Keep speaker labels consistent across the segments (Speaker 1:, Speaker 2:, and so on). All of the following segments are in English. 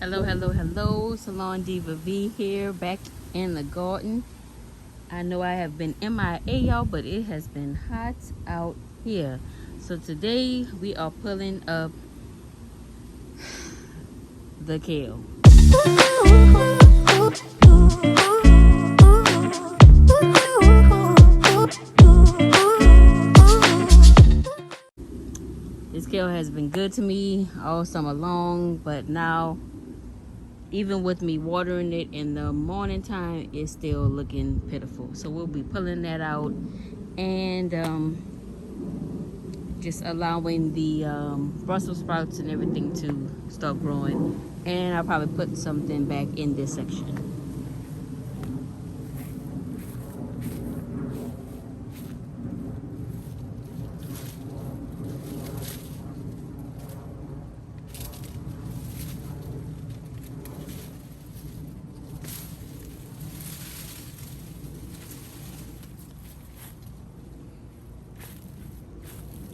Speaker 1: Hello. Salon Diva V here, back in the garden. I know I have been MIA, y'all, but it has been hot out here. So today we are pulling up the kale. This kale has been good to me all summer long, but now, even with me watering it in the morning time, it's still looking pitiful. So we'll be pulling that out and just allowing the Brussels sprouts and everything to start growing. And I'll probably put something back in this section.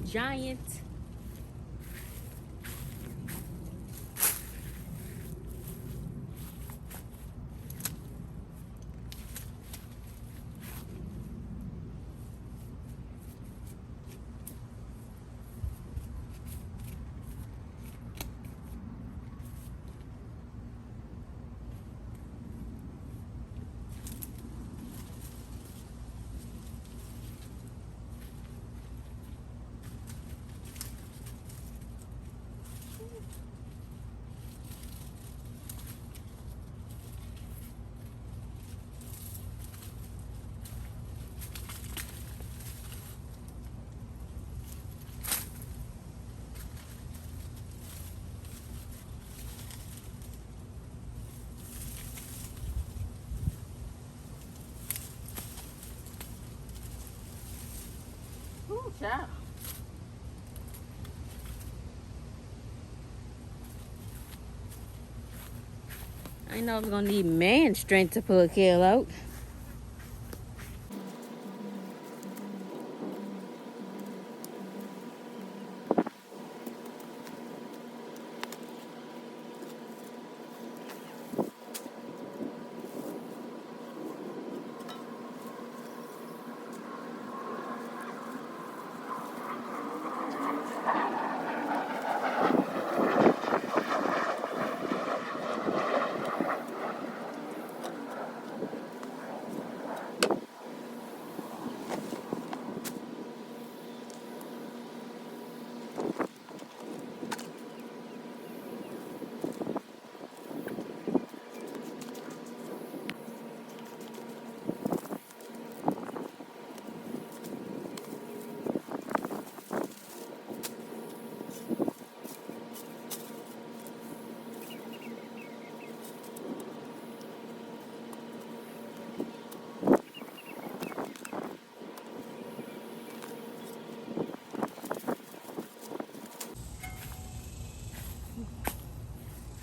Speaker 1: Giant. Ooh, child. I didn't know I was gonna need man strength to pull a kale out.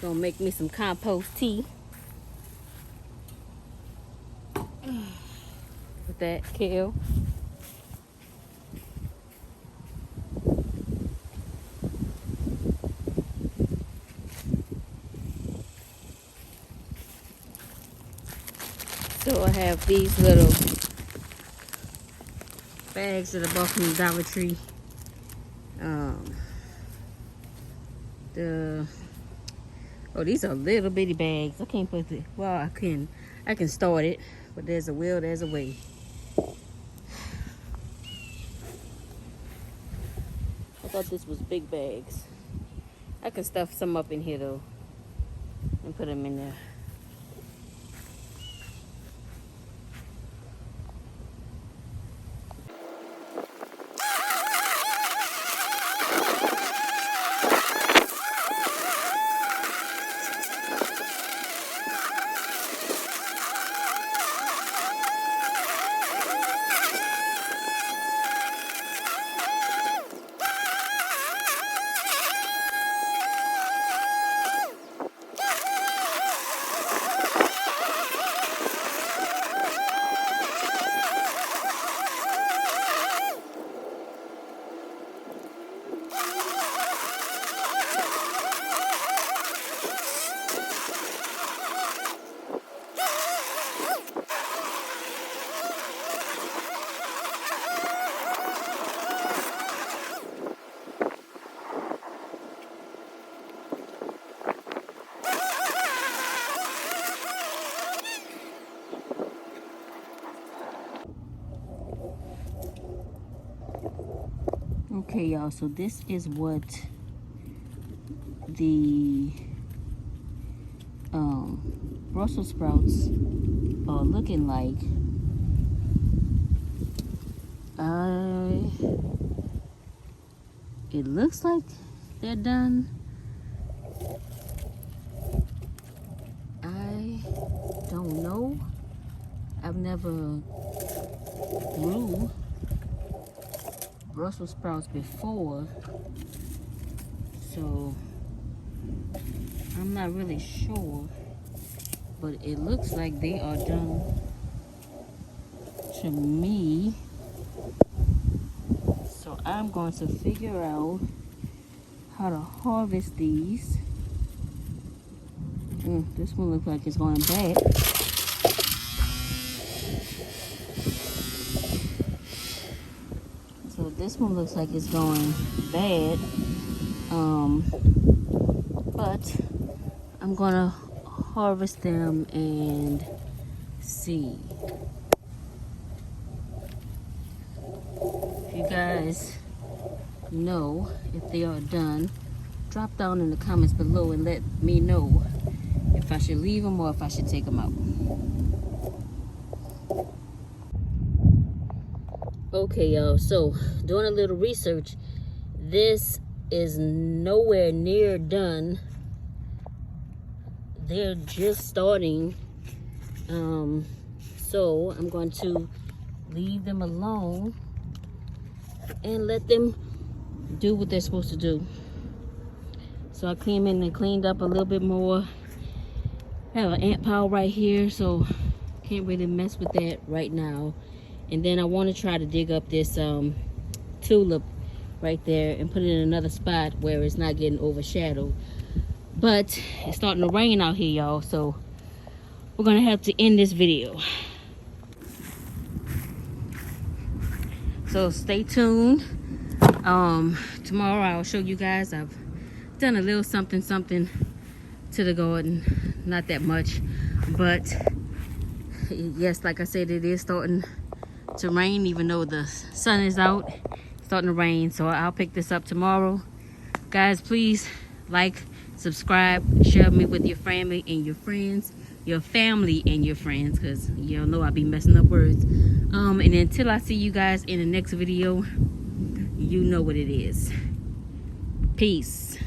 Speaker 1: Gonna make me some compost tea with that kale. So I have these little bags that I bought from the Dollar Tree. These are little bitty bags. I can't put it. Well, I can start it, but there's a will, there's a way. I thought this was big bags. I can stuff some up in here though, and put them in there. Okay, y'all, so this is what the Brussels sprouts are looking like. It looks like they're done. I don't know. I've never grew Brussels sprouts before, so I'm not really sure, but it looks like they are done to me. So I'm going to figure out how to harvest these. This one looks like it's going bad. So this one looks like it's going bad. But I'm gonna harvest them and see. If you guys know if they are done, drop down in the comments below and let me know if I should leave them or if I should take them out. Okay, y'all, so doing a little research, this is nowhere near done. They're just starting. So I'm going to leave them alone and let them do what they're supposed to do. So I came in and cleaned up a little bit more. I have an ant pile right here, so can't really mess with that right now. And then I want to try to dig up this tulip right there and put it in another spot where it's not getting overshadowed. But it's starting to rain out here, y'all, so we're gonna have to end this video. So stay tuned. Tomorrow I'll show you guys I've done a little something to the garden. Not that much, but yes, like I said, it is starting to rain. Even though the sun is out, it's starting to rain. So I'll pick this up tomorrow. Guys, please like, subscribe, share me with your family and your friends, your family and your friends, because y'all know I be messing up words. And until I see you guys in the next video, you know what it is. Peace.